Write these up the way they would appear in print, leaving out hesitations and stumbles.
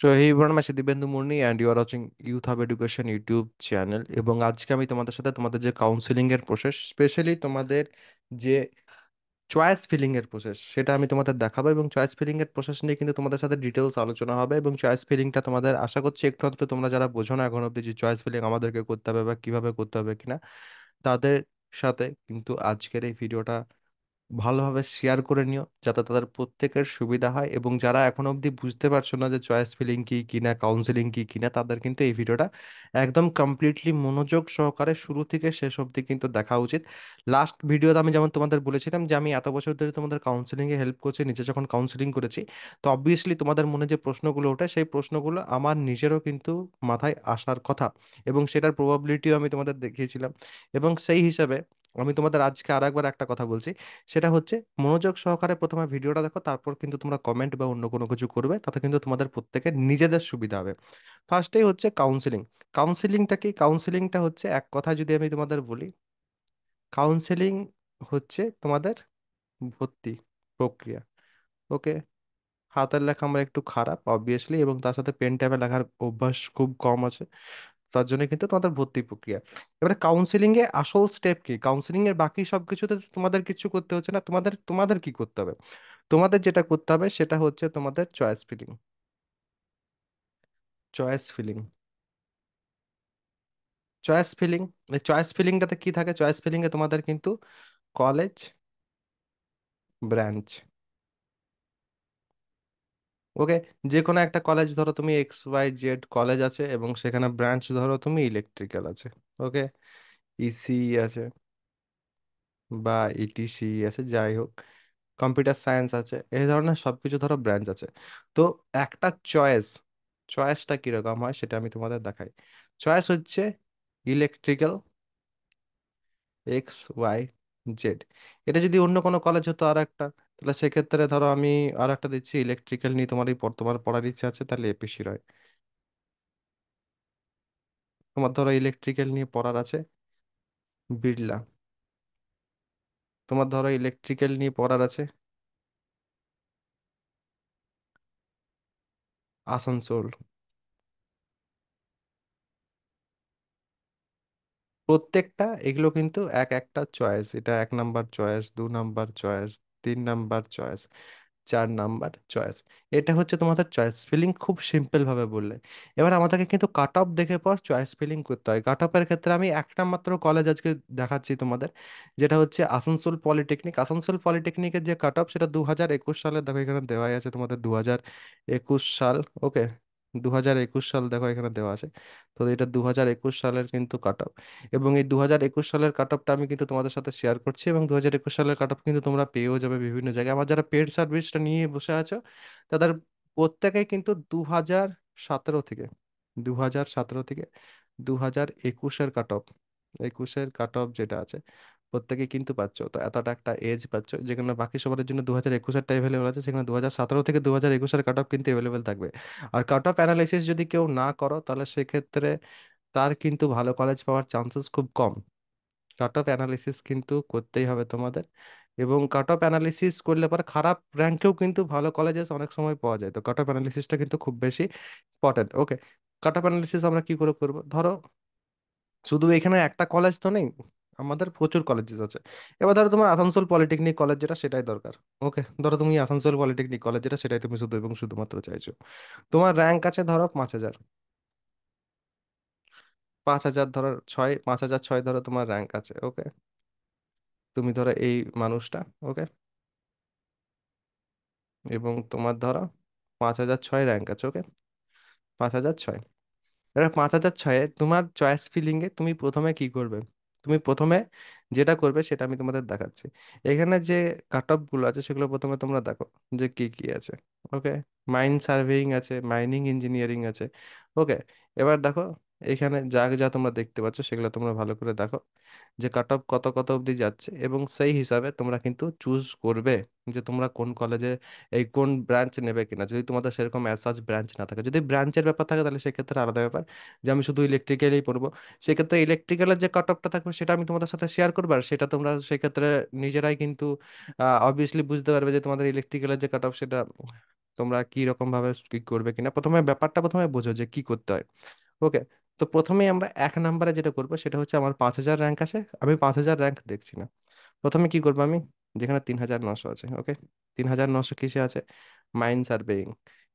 So hey everyone, I'm Dibendu মুর্নি and you are watching Youth Hub Education YouTube channel. এবং আজকে আমি তোমাদের সাথে তোমাদের যে কাউন্সিলিং এর প্রসেস, স্পেশালি তোমাদের যে চয়েস ফিলিং এর প্রসেস, সেটা আমি তোমাদের দেখাবো। এবং চয়েস ফিলিং এর প্রসেস নিয়ে কিন্তু তোমাদের সাথে ডিটেলস আলোচনা হবে। এবং চয়েস ফিলিংটা তোমাদের আশা করছি একটু আধটু তোমরা যারা বোঝো না এখন অব্দি যে চয়েস ফিলিং আমাদেরকে করতে হবে বা কিভাবে করতে হবে কিনা, তাদের সাথে কিন্তু আজকের এই ভিডিওটা ভালোভাবে শেয়ার করে নিও, যাতে তাদের প্রত্যেকের সুবিধা হয়। এবং যারা এখনো অবধি বুঝতে পারছো না যে চয়েস ফিলিং কি কিনা, কাউন্সিলিং কি কিনা, তাদের কিন্তু এই ভিডিওটা একদম কমপ্লিটলি মনোযোগ সহকারে শুরু থেকে শেষ অবধি কিন্তু দেখা উচিত। লাস্ট ভিডিওতে আমি যেমন তোমাদের বলেছিলাম যে আমি এত বছর ধরে তোমাদের কাউন্সিলিং এ হেল্প করছি, নিজে যখন কাউন্সিলিং করেছি, তো অবভিয়াসলি তোমাদের মনে যে প্রশ্নগুলো ওঠে সেই প্রশ্নগুলো আমার নিজেরও কিন্তু মাথায় আসার কথা, এবং সেটার প্রবাবিলিটিও আমি তোমাদের দেখিয়েছিলাম। এবং সেই হিসাবে আমি তোমাদের আজকে আর একবার একটা কথা বলছি, সেটা হচ্ছে মনোযোগ সহকারে প্রথমে ভিডিওটা দেখো, তারপর কিন্তু তোমরা কমেন্ট বা অন্য কোনো কিছু করবে, তাতে কিন্তু তোমাদের প্রত্যেকের নিজেদের সুবিধা হবে। ফার্স্টেই হচ্ছে কাউন্সিলিং। কাউন্সিলিংটা কি? কাউন্সিলিংটা হচ্ছে, এক কথা যদি আমি তোমাদের বলি, কাউন্সিলিং হচ্ছে তোমাদের ভর্তি প্রক্রিয়া। ওকে। হাতের লেখা আমার একটু খারাপ অবভিয়াসলি, এবং তার সাথে পেন ট্যাবে লেখার অভ্যাস খুব কম আছে, তার জন্য কিন্তু তোমাদের ভর্তি প্রক্রিয়া। এবারে কাউন্সিলিং এ আসল স্টেপ কি? কাউন্সিলিং এর বাকি সবকিছুতে তো তোমাদের কিছু করতে হচ্ছে না, তোমাদের তোমাদের কি করতে হবে? তোমাদের যেটা করতে হবে সেটা হচ্ছে তোমাদের choice filling. Choice filling, choice filling. এই চয়েস ফিলিংটাতে কি থাকে? চয়েস ফিলিং এ তোমাদের কিন্তু কলেজ, ব্রাঞ্চ, ওকে, যে কোনো একটা কলেজ ধরো তুমি, XYZ কলেজ আছে, এবং সেখানে ব্রাঞ্চ ধরো তুমি ইলেকট্রিক্যাল আছে, ওকে, ইসি আছে, বা ইটিসি আছে, যাই হোক, কম্পিউটার সায়েন্স আছে, এই ধরনের সবকিছু ধরো ব্রাঞ্চ আছে। তো একটা চয়েস, চয়েসটা কিরকম হয় সেটা আমি তোমাদের দেখাই। চয়েস হচ্ছে ইলেকট্রিক্যাল, XYZ। এটা যদি অন্য কোনো কলেজ হতো আর একটা, তাহলে সেক্ষেত্রে ধরো আমি আর একটা দিচ্ছি, ইলেকট্রিক্যাল নিয়ে তোমার এই তোমার পড়ার ইচ্ছা আছে, তাহলে এপিসি রয়। তোমার ধরো ইলেকট্রিক্যাল নিয়ে পড়ার আছে, বিড়লা। তোমার ধরো ইলেকট্রিক্যাল নিয়ে পড়ার আছে, আসানসোল। প্রত্যেকটা এগুলো কিন্তু এক একটা চয়েস। এটা 1 number choice, 2 number choice, 3 number choice, 4 number choice. এটা হচ্ছে তোমাদের চয়েস ফিলিং, খুব সিম্পল ভাবে বললে। এবার আমাদেরকে কিন্তু কাট অফ দেখে পর চয়েস ফিলিং করতে হয়। কাট অফের ক্ষেত্রে আমি একটা মাত্র কলেজ আজকে দেখাচ্ছি তোমাদের, যেটা হচ্ছে আসানসোল পলিটেকনিক। আসানসোল পলিটেকনিকের যে কাট অফ, সেটা 2021 সালে, দেখো এখানে দেওয়াই আছে তোমাদের 2021 সাল। ওকে, 2021 সাল দেখো এখানে দেওয়া আছে। তো এটা 2021 সালের কিন্তু কাট অফ। এবং এই 2021 সালের কাট অফটা আমি কিন্তু তোমাদের সাথে শেয়ার করছি, এবং 2021 সালের কাট অফ কিন্তু তোমরা পেয়েও যাবে বিভিন্ন জায়গায়। আমার যারা পেড সার্ভিসটা নিয়ে বসে আছো, তাদের প্রত্যেকেই কিন্তু 2017 থেকে, 2017 থেকে 2021-এর কাট অফ, 21-এর কাট অফ যেটা আছে, প্রত্যেকে কিন্তু পাচ্ছ। তো এতটা একটা এজ পাচ্ছ, যেখানে বাকি সবার জন্য 2021-এরটা অ্যাভেলেবল আছে, সেখানে 2017 থেকে 2021-এর কাট অফ কিন্তু অ্যাভেলেবল থাকবে। আর কাট অফ অ্যানালাইসিস যদি কেউ না করো, তাহলে সেক্ষেত্রে তার কিন্তু ভালো কলেজ পাওয়ার চান্সেস খুব কম। কাট অফ অ্যানালিসিস কিন্তু করতেই হবে তোমাদের। এবং কাট অফ অ্যানালিসিস করলে পরে খারাপ র্যাঙ্কেও কিন্তু ভালো কলেজেস অনেক সময় পাওয়া যায়। তো কাট অফ অ্যানালিসিসটা কিন্তু খুব বেশি ইম্পর্টেন্ট। ওকে, কাট অফ অ্যানালিসিস আমরা কি করে করব? ধরো শুধু এখানে একটা কলেজ তো নেই, আমাদের প্রচুর কলেজেস আছে। এবার ধরো তোমার আসানসোল পলিটেকনিক কলেজ যেটা, সেটাই দরকার। ওকে, ধরো তুমি আসানসোল পলিটেকনিক কলেজ যেটা, সেটাই তুমি শুধু এবং শুধুমাত্র চাইছো। তোমার র্যাঙ্ক আছে ধরো 5,000, 5,000 ধরো ছয়, 5,006 ধরো তোমার র্যাঙ্ক আছে। ওকে, তুমি ধরো এই মানুষটা, ওকে, এবং তোমার ধরো 5,006 র্যাঙ্ক আছে। ওকে, 5,006। এবার 5,006-এ তোমার চয়েস ফিলিং এ তুমি প্রথমে কি করবে? তুমি প্রথমে যেটা করবে সেটা আমি তোমাদের দেখাচ্ছি। এখানে যে কাট অফ গুলো আছে, সেগুলো প্রথমে তোমরা দেখো যে কি কি আছে। ওকে, মাইন সার্ভেইং আছে, মাইনিং ইঞ্জিনিয়ারিং আছে। ওকে, এবার দেখো এখানে যা যা তোমরা দেখতে পাচ্ছ, সেগুলো তোমরা ভালো করে দেখো যে কাট অফ কত কত অবধি যাচ্ছে, এবং সেই হিসাবে তোমরা কিন্তু চুজ করবে যে তোমরা কোন কলেজে, এই কোন ব্রাঞ্চ নেবে কিনা। যদি তোমাদের সেরকম অ্যাজ সাচ ব্রাঞ্চ না থাকে, যদি ব্রাঞ্চের ব্যাপার থাকে, তাহলে সেক্ষেত্রে আলাদা ব্যাপার, যে আমি শুধু ইলেকট্রিক্যালেই পড়বো। সেক্ষেত্রে ইলেকট্রিক্যালের যে কাট অফটা থাকবে সেটা আমি তোমাদের সাথে শেয়ার করবো, আর সেটা তোমরা সেক্ষেত্রে নিজেরাই কিন্তু অবভিয়াসলি বুঝতে পারবে যে তোমাদের ইলেকট্রিক্যালের যে কাট অফ সেটা তোমরা কি রকম ভাবে কি করবে কিনা, প্রথমে ব্যাপারটা প্রথমে বোঝো যে কি করতে হয়। ওকে। তো প্রথমেই আমরা 1 নম্বরে যেটা করবো সেটা হচ্ছে, আমার 5,000 র্যাঙ্ক আছে, আমি 5,000 র্যাঙ্ক দেখছি না। প্রথমে কি করবো আমি, যেখানে 3,900 আছে, ওকে, 3,900 কিসে আছে, মাইন সার্ভেইং।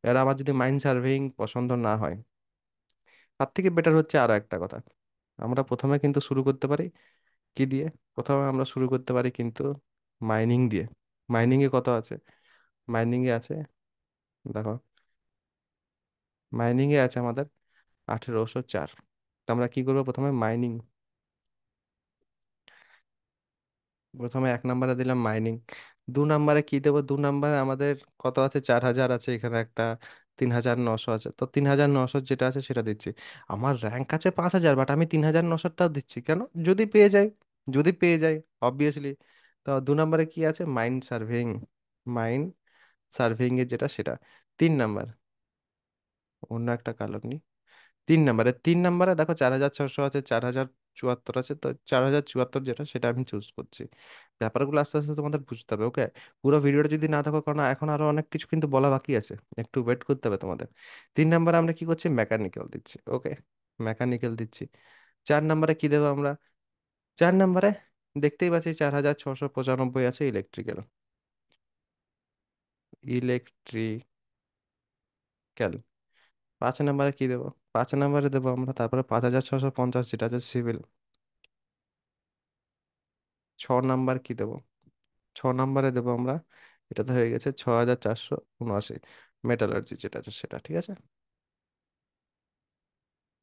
এবার আমার যদি মাইন সার্ভেইং পছন্দ না হয়, তার থেকে বেটার হচ্ছে আরো একটা কথা, আমরা প্রথমে কিন্তু শুরু করতে পারি কি দিয়ে, প্রথমে আমরা শুরু করতে পারি কিন্তু মাইনিং দিয়ে। মাইনিং এ কত আছে, মাইনিং এ আছে, দেখো, মাইনিং এ আছে আমাদের 1,804। তো আমরা কি করবো, প্রথমে মাইনিং, প্রথমে 1 নম্বরে দিলাম মাইনিং। 2 নম্বরে কি দেবো, 2 নম্বরে আমাদের কত আছে, 4,000 আছে, এখানে একটা 3,900 আছে, তো 3,900 যেটা আছে সেটা দিচ্ছি। আমার র্যাঙ্ক আছে 5,000, বাট আমি 3,900টাও দিচ্ছি কেন, যদি পেয়ে যাই, যদি পেয়ে যাই, অবভিয়াসলি। তো 2 নম্বরে কি আছে, মাইন সার্ভেইং, মাইন সার্ভেইং এর যেটা সেটা। 3 নম্বর, অন্য একটা কালার, 3 নম্বরে দেখো 4,600 আছে, 4,074 আছে, তো 4,074 যেটা সেটা আমি চুজ করছি। ব্যাপারগুলো আস্তে আস্তে তোমাদের বুঝতে হবে, ওকে। পুরো ভিডিওটা যদি না দেখো, কারণ এখন আরো অনেক কিছু কিন্তু বলা বাকি আছে, একটু ওয়েট করতে হবে তোমাদের। 3 নম্বরে আমরা কি করছি, মেকানিক্যাল দিচ্ছি, ওকে, মেকানিক্যাল দিচ্ছি। 4 নম্বরে কি দেবো আমরা, 4 নম্বরে দেখতেই পাচ্ছি 4,695 আছে ইলেকট্রিক্যাল, ইলেকট্রিক্যাল। 5 নম্বরে কি দেবো, 5 নম্বরে দেবো আমরা তারপরে 5,650 যেটা আছে সিভিল। 6 নম্বর কি দেবো, 6 নম্বরে দেবো আমরা, এটা তো হয়ে গেছে 6,479, মেটালার্জি যেটা আছে সেটা, ঠিক আছে,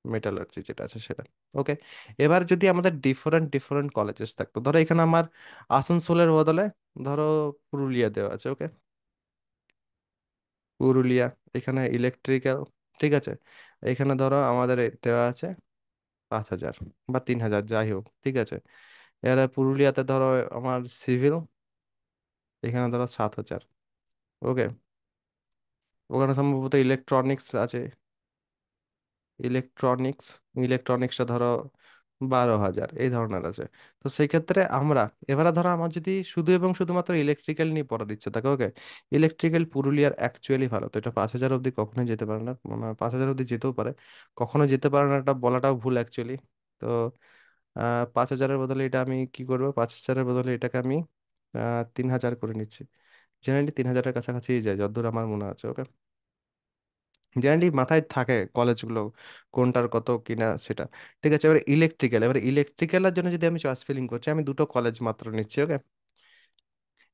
মেটালার্জি যেটা আছে সেটা। ওকে। এবার যদি আমাদের ডিফারেন্ট ডিফারেন্ট কলেজেস থাকতো, ধরো এখানে আমার আসানসোলের বদলে ধরো পুরুলিয়া দেওয়া আছে, ওকে, পুরুলিয়া, এখানে ইলেকট্রিক্যাল, ঠিক আছে, এখানে ধরো আমাদের দেওয়া আছে 5,000 বা 3,000 যাই হোক, ঠিক আছে। এবারে পুরুলিয়াতে ধরো আমার সিভিল, এখানে ধরো 7,000, ওকে, ওখানে সম্ভবত ইলেকট্রনিক্স আছে, ইলেকট্রনিক্স, ইলেকট্রনিক্সটা ধরো 12,000, এই ধরনের আছে। তো সেই ক্ষেত্রে আমরা, এবারে ধরো আমার যদি শুধু এবং শুধুমাত্র ইলেকট্রিক্যাল নিয়ে পড়ার ইচ্ছে থাকে, ওকে, ইলেকট্রিক্যাল পুরুলিয়ার অ্যাকচুয়ালি ভালো, তো এটা 5,000 অব্দি কখনোই যেতে পারে না, 5,000 অব্দি যেতেও পারে, কখনো যেতে পারে না, এটা বলাটাও ভুল অ্যাকচুয়ালি। তো 5,000-এর বদলে এটা আমি কি করবো, 5,000-এর বদলে এটাকে আমি 3,000 করে নিচ্ছি। জেনারেলি 3,000-এর কাছাকাছি যায় যতদূর আমার মনে আছে, ওকে। জেনারেলি মাথায় থাকে কলেজগুলো কোনটার কত কিনা সেটা। ঠিক আছে, এবার ইলেকট্রিক্যাল, এবার ইলেকট্রিক্যালের জন্য যদি আমি চয়েস ফিলিং করছি, আমি দুটো কলেজ মাত্র নিচ্ছি, ওকে।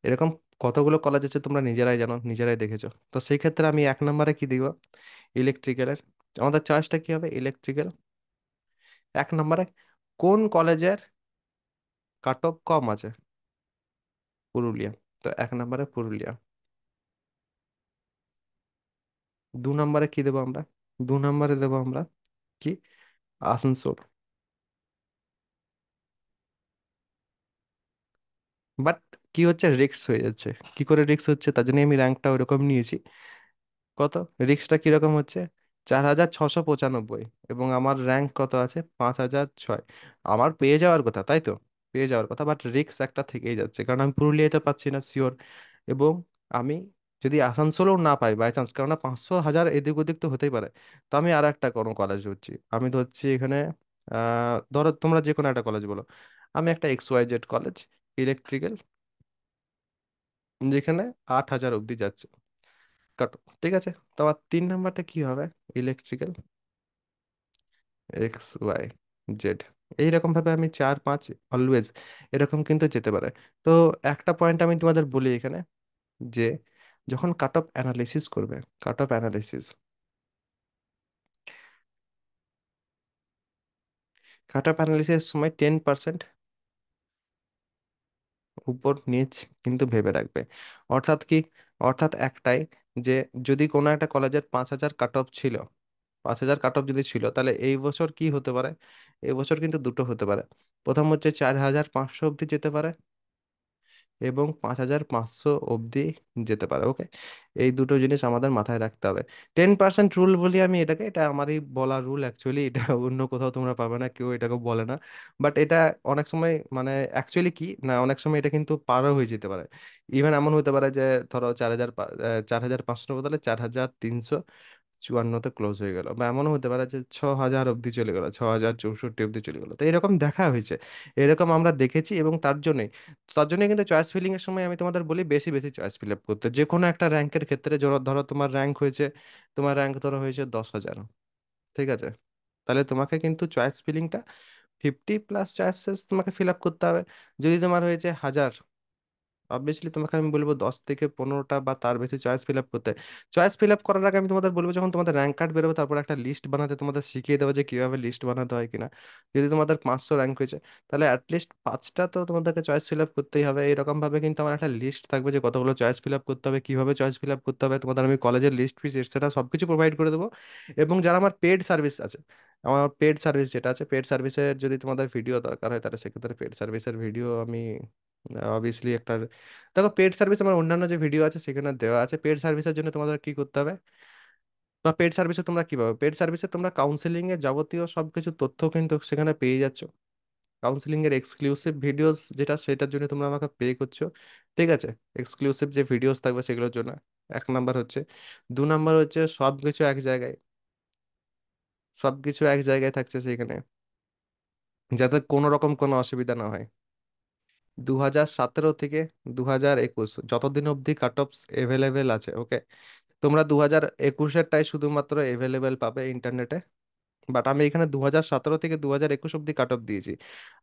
এরকম কতগুলো কলেজ আছে তোমরা নিজেরাই জানো, নিজেরাই দেখেছো। তো সেই ক্ষেত্রে আমি 1 নম্বরে কি দিব, ইলেকট্রিক্যালের, আমাদের চয়েসটা কি হবে, ইলেকট্রিক্যাল। 1 নম্বরে কোন কলেজের কাট অফ কম আছে, পুরুলিয়া, তো 1 নম্বরে পুরুলিয়া। 2 নম্বরে কি দেবো আমরা, 2 নম্বরে দেবো আমরা কি, আসানসোল। বাট কি হচ্ছে, রিস্ক হয়ে যাচ্ছে, কি করে রিস্ক হচ্ছে, তার জন্য আমি র্যাঙ্কটা ওইরকম নিয়েছি। কত, রিস্কটা কিরকম হচ্ছে, 4,695, এবং আমার র্যাঙ্ক কত আছে, 5,006। আমার পেয়ে যাওয়ার কথা, তাই তো, পেয়ে যাওয়ার কথা, বাট রিস্ক একটা থেকেই যাচ্ছে, কারণ আমি পুরুলিয়াতে পাচ্ছি না শিওর। এবং আমি যদি আসানসোলেও না পাই বাই চান্স, কারণ 500 1,000 এদিক ওদিক তো হতেই পারে, তো আমি আর একটা কোনো কলেজ ধরছি, আমি ধরছি এখানে ধরো তোমরা যে কোনো একটা কলেজ বলো, আমি একটা XYZ কলেজ, ইলেকট্রিক্যাল, যেখানে 8,000 অব্দি যাচ্ছে কাট, ঠিক আছে। তো আমার 3 নম্বরটা কি হবে, ইলেকট্রিক্যাল, XYZ, এইরকম ভাবে আমি 4 5 অলওয়েজ এরকম কিন্তু যেতে পারে। তো একটা পয়েন্ট আমি তোমাদের বলি এখানে, যে যখন কাট অফ অ্যানালিসিস করবে, cut off analysis, cut off analysis সময় 10% উপর নিচ কিন্তু ভেবে রাখবে। অর্থাৎ কি, অর্থাৎ একটাই, যে যদি কোনো একটা কলেজের 5,000 কাট অফ ছিল, 5,000 কাট অফ যদি ছিল, তাহলে এই বছর কি হতে পারে, এই বছর কিন্তু দুটো হতে পারে। প্রথম হচ্ছে 4,500 অব্দি যেতে পারে, এবং 5,500 অবধি যেতে পারে। ওকে, এই দুটো জিনিস আমাদের মাথায় রাখতে হবে। 10% রুল বলি আমি এটাকে, এটা আমারই বলা রুল অ্যাকচুয়ালি, এটা অন্য কোথাও তোমরা পাবে না, কেউ এটাকে বলে না। বাট এটা অনেক সময় মানে অ্যাকচুয়ালি কি না, অনেক সময় এটা কিন্তু পারও হয়ে যেতে পারে। ইভেন এমন হতে পারে যে ধরো 4,500 বদলে 4,354 ক্লোজ হয়ে গেল, বা এমনও হতে পারে যে 6,000 অব্দি চলে গেল, 6,064 অব্দি চলে গেলো। তো এরকম দেখা হয়েছে, এরকম আমরা দেখেছি। এবং তার জন্যই কিন্তু চয়েস ফিলিং এর সময় আমি তোমাদের বলি বেশি বেশি চয়েস ফিল আপ করতে। যে কোনো একটা র্যাঙ্কের ক্ষেত্রে ধরো ধরো তোমার র্যাঙ্ক ধরো হয়েছে 10,000, ঠিক আছে? তাহলে তোমাকে কিন্তু চয়েস ফিলিংটা 50+ চয়েসেস তোমাকে ফিল আপ করতে হবে। যদি তোমার হয়েছে 1,000, অবভিয়াসলি তোমাকে আমি বলবো 10 থেকে 15টা বা তার বেশি চয়েস ফিল আপ করতে। চয়েস ফিল আপ করার আগে আমি তোমাদের বলবো, যখন তোমাদের র্যাঙ্ক কার্ড বেরোবে তারপর একটা লিস্ট বানাতে তোমাদের শিখিয়ে দেবো যে কিভাবে লিস্ট বানাতে হয় কিনা। যদি তোমাদের 500 র্যাঙ্ক হয়েছে, তাহলে অ্যাটলিস্ট 5টা তো তোমাদেরকে চয়েস ফিল আপ করতেই হবে। এরকম ভাবে কিন্তু আমার একটা লিস্ট থাকবে যে কতগুলো চয়েস ফিল আপ করতে হবে, কিভাবে চয়েস ফিল আপ করতে হবে। তোমাদের আমি কলেজের লিস্ট ফিস এটসেট্রা সবকিছু প্রোভাইড করে দেবো। এবং যারা আমার পেড সার্ভিস আছে, আমার পেড সার্ভিস যেটা আছে, পেড সার্ভিসের যদি তোমাদের ভিডিও দরকার হয়, তাহলে সেক্ষেত্রে পেড সার্ভিসের ভিডিও আমি অবভিয়াসলি একটা, দেখো পেড সার্ভিস আমার অন্যান্য যে ভিডিও আছে সেখানে দেওয়া আছে। পেড সার্ভিসের জন্য তোমাদের কি করতে হবে, বা পেড সার্ভিসে তোমরা কি পাবে, পেড সার্ভিসে তোমরা কাউন্সিলিং এর যাবতীয় সবকিছু তথ্য কিন্তু সেখানে পেয়ে যাচ্ছ। কাউন্সিলিং এর এক্সক্লুসিভ ভিডিওস যেটা, সেটার জন্য তোমরা আমাকে পে করছো, ঠিক আছে? এক্সক্লুসিভ যে ভিডিওস থাকবে সেগুলোর জন্য, 1 নাম্বার হচ্ছে। 2 নাম্বার হচ্ছে সবকিছু এক জায়গায়, সবকিছু এক জায়গায় থাকছে সেখানে, যাতে কোনো রকম কোনো অসুবিধা না হয়। 2017 থেকে 2021 যতদিন অবধি কাট অফস এভেলেবেল আছে, ওকে, তোমরা 2021-এরটাই শুধুমাত্র এভেলেবেল পাবে ইন্টারনেটে। বাট আমি এখানে 2017 থেকে 2021 অব্দি কাট অফ দিয়েছি।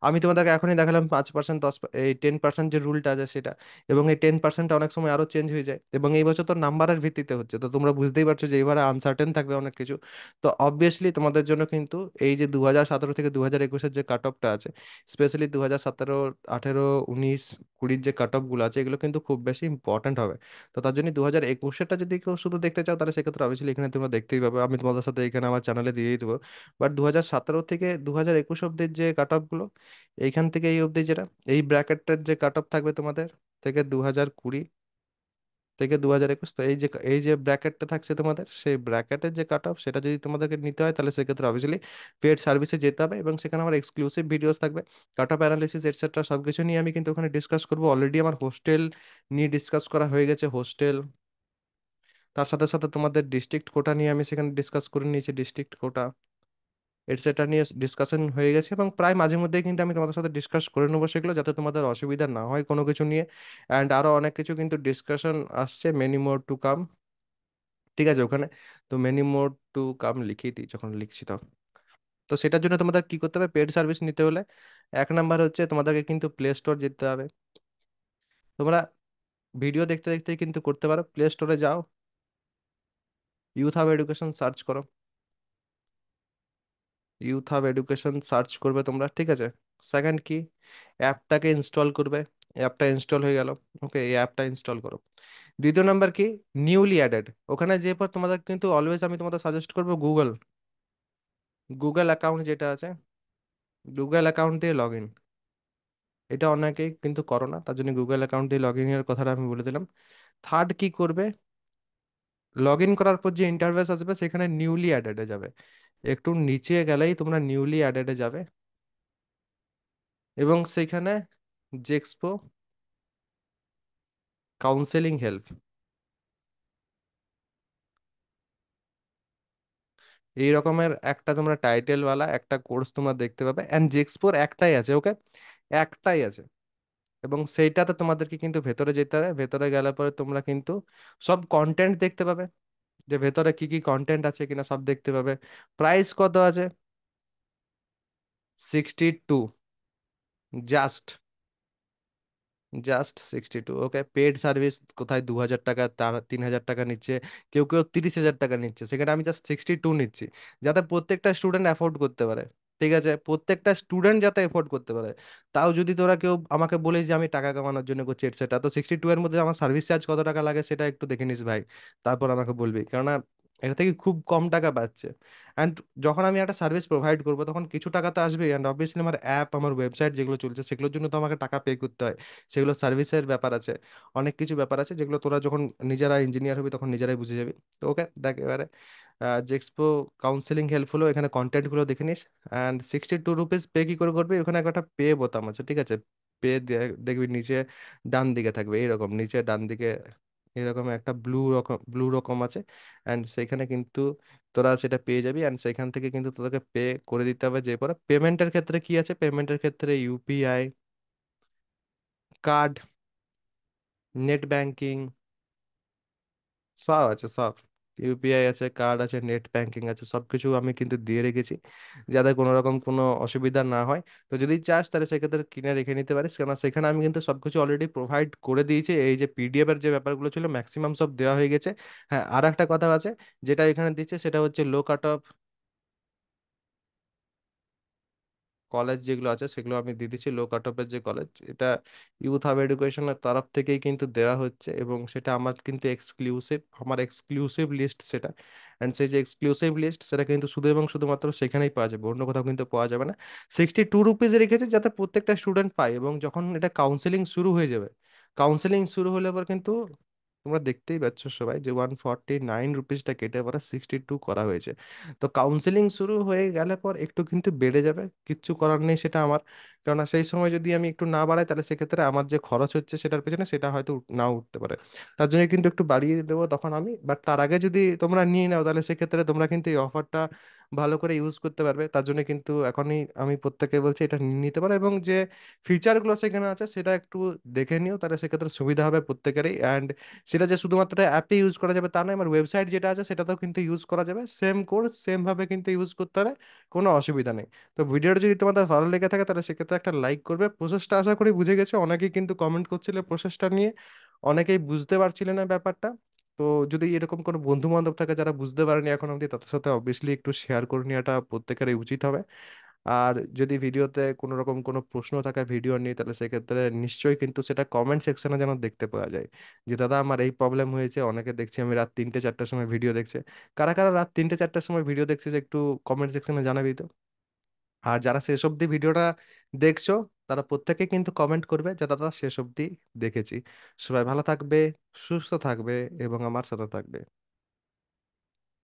আমি তোমাদেরকে এখনই দেখালাম 5%, এই 10% যে রুলটা আছে সেটা। এবং এই 10% অনেক সময় আরো চেঞ্জ হয়ে যায়, এবং এই বছর তো নাম্বারের ভিত্তিতে হচ্ছে, তো তোমরা বুঝতেই পারছো যে এবারে আনসার্টেন থাকবে অনেক কিছু। তো অবভিয়াসলি তোমাদের জন্য কিন্তু এই যে 2017 থেকে 2021-এর যে কাট অফটা আছে, স্পেশালি 2017, 18, 19, 20-র যে কাট অফ গুলো আছে, এগুলো কিন্তু খুব বেশি ইম্পর্টেন্ট হবে। তো তার জন্য 2021-এরটা যদি কেউ শুধু দেখতে চাও, তাহলে সেক্ষেত্রে অবভিয়াসলি এখানে তোমরা দেখতেই পাবে, আমি তোমাদের সাথে এখানে আমার চ্যানেলে দিয়েই দেবো। বাট 2017 থেকে 2021 অব্দির যে কাট অফ গুলো, এইখান থেকে এই অবধি যেটা, এই ব্র্যাকেটের যে কাট অফ থাকবে তোমাদের, থেকে 2020 থেকে 2021, তো এই যে ব্র্যাকেটটা থাকছে তোমাদের, সেই ব্র্যাকেটের যে কাট অফ সেটা যদি তোমাদেরকে নিতে হয়, তাহলে সেক্ষেত্রে অবভিয়াসলি পেড সার্ভিসে যেতে হবে। এবং সেখানে আমার এক্সক্লুসিভ ভিডিওস থাকবে, কাট অফ অ্যানালিসিস এটসেট্রা সবকিছু নিয়ে আমি কিন্তু ওখানে ডিসকাস করবো। অলরেডি আমার হোস্টেল নিয়ে ডিসকাস করা হয়ে গেছে, হোস্টেল, তার সাথে সাথে তোমাদের ডিস্ট্রিক্ট কোটা নিয়ে আমি সেখানে ডিসকাস করে নিয়েছি, ডিস্ট্রিক্ট কোটা এটসেট্রা নিয়ে ডিসকাশন হয়ে গেছে। এবং প্রায় মাঝে মধ্যেই কিন্তু আমি তোমাদের সাথে ডিসকাস করে নেবো সেগুলো, যাতে তোমাদের অসুবিধা না হয় কোনো কিছু নিয়ে। অ্যান্ড আরো অনেক কিছু কিন্তু ডিসকাশন আসছে, মেনি মোর টু কাম, ঠিক আছে ওখানে। তো মেনি মোর টু কাম লিখেই দিই যখন লিখছি তো। তো সেটার জন্য তোমাদের কি করতে হবে, পেড সার্ভিস নিতে হলে 1 নাম্বার হচ্ছে তোমাদেরকে কিন্তু প্লে স্টোর যেতে হবে। তোমরা ভিডিও দেখতে দেখতে কিন্তু করতে পারো, প্লে স্টোরে যাও, ইউথ হাব এডুকেশন সার্চ করো, ইউথ হাব এডুকেশন সার্চ করবে তোমরা, ঠিক আছে? সেকেন্ড কি, অ্যাপটাকে ইনস্টল করবে, অ্যাপটা ইনস্টল হয়ে গেল, ওকে, এই অ্যাপটা ইনস্টল করো। 2 নাম্বার কি, নিউলি অ্যাডেড, ওখানে যে পর তোমাদের কিন্তু অলওয়েজ আমি তোমাদের সাজেস্ট করবো গুগল, গুগল অ্যাকাউন্ট যেটা আছে, গুগল অ্যাকাউন্ট দিয়ে লগ ইন। এটা অনেকেই কিন্তু করো না, তার জন্য গুগল অ্যাকাউন্ট দিয়ে লগ ইনের কথাটা আমি বলে দিলাম। থার্ড কি করবে, লগ ইন করার পর যে ইন্টারফেস আসবে সেখানে নিউলি অ্যাডেডে যাবে, একটু নিচে গেলেই তোমরা নিউলি অ্যাডেডে যাবে। এবং সেখানে জেক্সপো কাউন্সেলিং হেল্প, এই রকমের একটা তোমরা টাইটেলওয়ালা একটা কোর্স তোমরা দেখতে পাবে। অ্যান্ড জেক্সপোর একটাই আছে, ওকে, একটাই আছে। এবং সেইটাতে তোমাদেরকে কিন্তু ভেতরে যেতে হবে, ভেতরে গেলে পরে তোমরা কিন্তু সব কন্টেন্ট দেখতে পাবে, যে ভেতরে কি কি কন্টেন্ট আছে কিনা সব দেখতে পাবে। প্রাইস কত আছে, 62, জাস্ট, জাস্ট 62, ওকে। পেড সার্ভিস কোথায় 2,000 টাকা, তার 3,000 টাকা নিচ্ছে, কেউ কেউ 30,000 টাকা নিচ্ছে, সেখানে আমি জাস্ট 62 নিচ্ছি, যাতে প্রত্যেকটা স্টুডেন্ট অ্যাফোর্ড করতে পারে, ঠিক আছে? প্রত্যেকটা স্টুডেন্ট যাতে এফোর্ড করতে পারে। তাও যদি তোরা কেউ আমাকে বলিস যে আমি টাকা কামানোর জন্য করছি সেটা, তো 62 এর মধ্যে আমার সার্ভিস চার্জ কত টাকা লাগে সেটা একটু দেখে নিস ভাই, তারপর আমাকে বলবি। কেননা এটা থেকে খুব কম টাকা পাচ্ছে। অ্যান্ড যখন আমি একটা সার্ভিস প্রোভাইড করবো তখন কিছু টাকা তো আসবে, অ্যান্ড অবভিয়াসলি আমার অ্যাপ, আমার ওয়েবসাইট যেগুলো চলছে সেগুলোর জন্য তো আমাকে টাকা পে করতে হয়। সেগুলো সার্ভিসের ব্যাপার আছে, অনেক কিছু ব্যাপার আছে যেগুলো তোরা যখন নিজেরা ইঞ্জিনিয়ার হবি তখন নিজেরাই বুঝে যাবি। তো ওকে দেখ এবারে, জেক্সপো কাউন্সিলিং হেল্প হলো, এখানে কন্টেন্টগুলো দেখে নিস। অ্যান্ড 62 রুপিস পে কি করে করবি, ওখানে একটা পে বোতাম আছে, ঠিক আছে? পে, দেখবি নিচে ডান দিকে থাকবে, এইরকম নিচে ডান দিকে এরকম একটা ব্লু রকম আছে। অ্যান্ড সেখানে কিন্তু তোরা সেটা পেয়ে যাবি, অ্যান্ড সেখান থেকে কিন্তু তোদেরকে পে করে দিতে হবে। যে পরে পেমেন্টের ক্ষেত্রে কি আছে, পেমেন্টের ক্ষেত্রে ইউপিআই, কার্ড, নেট ব্যাংকিং, সব আছে সব। ইউপিআই আছে, কার্ড আছে, নেট ব্যাংকিং আছে, সবকিছু আমি কিন্তু দিয়ে রেখেছি যাতে কোনো রকম কোনো অসুবিধা না হয়। তো যদি চাস তাহলে সেক্ষেত্রে কিনে রেখে নিতে পারিস, কেননা সেখানে আমি কিন্তু সবকিছু অলরেডি প্রোভাইড করে দিয়েছি। এই যে পিডিএফ এর যে ব্যাপারগুলো ছিল ম্যাক্সিমাম সব দেওয়া হয়ে গেছে। হ্যাঁ, আর একটা কথা আছে, যেটা এখানে দিচ্ছে সেটা হচ্ছে লো কাট অফ কলেজ যেগুলো আছে সেগুলো আমি দিয়ে দিচ্ছি। লো কাট অফের যে কলেজ, এটা ইউথ হাব এডুকেশনের তরফ থেকেই কিন্তু দেওয়া হচ্ছে, এবং সেটা আমার কিন্তু এক্সক্লুসিভ, আমার এক্সক্লুসিভ লিস্ট সেটা। অ্যান্ড সেই যে এক্সক্লুসিভ লিস্ট সেটা কিন্তু শুধু এবং শুধুমাত্র সেখানেই পাওয়া যাবে, অন্য কোথাও কিন্তু পাওয়া যাবে না। 62 রুপিজ রেখেছে যাতে প্রত্যেকটা স্টুডেন্ট পায়, এবং যখন এটা কাউন্সেলিং শুরু হয়ে যাবে, কাউন্সেলিং শুরু হলে পর কিন্তু তোমরা দেখতেই পাচ্ছ সবাই যে 149 রুপিসটা কেটে পরে 62 করা হয়েছে। তো কাউন্সেলিং শুরু হয়ে গেলে পর একটু কিন্তু বেড়ে যাবে, কিচ্ছু করার নেই সেটা আমার। কেননা সেই সময় যদি আমি একটু না বাড়াই তাহলে সেক্ষেত্রে আমার যে খরচ হচ্ছে সেটার পেছনে সেটা হয়তো নাও উঠতে পারে। তার জন্য কিন্তু একটু বাড়িয়ে দেবো তখন আমি, বাট তার আগে যদি তোমরা নিয়ে নাও তাহলে সেক্ষেত্রে তোমরা কিন্তু এই অফারটা ভালো করে ইউজ করতে পারবে। তার জন্য কিন্তু এখনই আমি প্রত্যেককে বলছি এটা নিয়ে নিতে পারো, এবং যে ফিচারগুলো সেখানে আছে সেটা একটু দেখে নিও, তাহলে সেক্ষেত্রে সুবিধা হবে প্রত্যেকেরই। অ্যান্ড সেটা যে শুধুমাত্র অ্যাপে ইউজ করা যাবে তা নয়, আমার ওয়েবসাইট যেটা আছে সেটাতেও কিন্তু ইউজ করা যাবে, সেম কোর্স সেম ভাবে কিন্তু ইউজ করতে হবে, কোনো অসুবিধা নেই। তো ভিডিওটা যদি তোমাদের ভালো লেগে থাকে তাহলে সেক্ষেত্রে একটা লাইক করবে। প্রসেসটা আশা করি বুঝে গেছে, অনেকেই কিন্তু কমেন্ট করছিলে প্রসেসটা নিয়ে, অনেকেই বুঝতে পারছিলে না ব্যাপারটা। তো যদি এরকম কোনো বন্ধু বান্ধব থাকে যারা বুঝতে পারেনি এখন অবধি, তাদের সাথে অবভিয়াসলি একটু শেয়ার করে নেওয়াটা প্রত্যেকেরই উচিত হবে। আর যদি ভিডিওতে কোনো রকম কোনো প্রশ্ন থাকে ভিডিও নিয়ে, তাহলে সেক্ষেত্রে নিশ্চয়ই কিন্তু সেটা কমেন্ট সেকশনে যেন দেখতে পাওয়া যায় যে দাদা আমার এই প্রবলেম হয়েছে। অনেকে দেখছি আমি রাত 3টে 4টার সময় ভিডিও দেখছে। কারা কারা রাত 3টে 4টার সময় ভিডিও দেখছে যে একটু কমেন্ট সেকশনে জানাবি তো। আর যারা শেষ অবধি ভিডিওটা দেখছো তারা প্রত্যেকে কিন্তু কমেন্ট করবে যে দাদা শেষ অবধি দেখেছি। সবাই ভালো থাকবে, সুস্থ থাকবে, এবং আমার সাথে থাকবে।